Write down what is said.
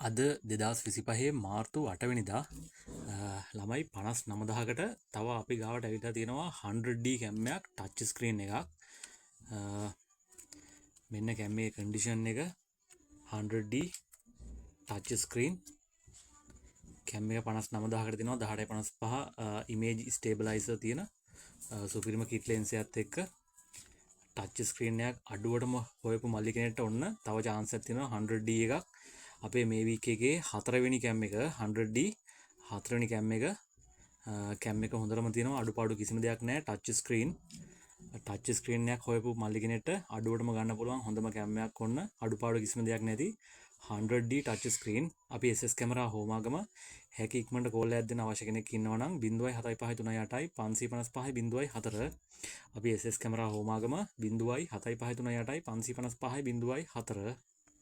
අද 2025 මාර්තු 8 වෙනිදා ළමයි 59000කට තව අපි ගාවට ඇවිල්ලා තියෙනවා 100D කැම්මයක් ටච් ස්ක්‍රීන් එකක්. මෙන්න කැම්මේ කන්ඩිෂන් එක 100D ටච් ස්ක්‍රීන් කැම් එක 59000කට දෙනවා 1855 ඉමේජ් ස්ටේබලයිසර් තියෙන සුපිරිම කිට් ලෙන්ස් එකත් එක්ක ටච් ස්ක්‍රීන් එකක් අඩුවටම හොයපු මල්ලි කෙනෙක්ට ඔන්න තව chance එකක් තියෙනවා 100D එකක් අපේ මේ වීක් එකේ 4 වෙනි කැම් එක 100D 4 වෙනි කැම් එක හොඳටම තියෙනවා අඩුපාඩු කිසිම දෙයක් නැහැ ටච් ස්ක්‍රීන් එකක් හොයපු මල්ලි කෙනෙක්ට අඩුවටම ගන්න පුළුවන් හොඳම කැම් එකක් ඔන්න අඩුපාඩු කිසිම දෙයක් නැති 100D ටච් ස්ක්‍රීන් අපි SS කැමරා හෝමාගම හැකි ඉක්මනට කෝල් එකක් දෙන්න අවශ්‍ය කෙනෙක් ඉන්නවා නම් 07538 555 04 අපි SS කැමරා හෝමාගම 07538 555 04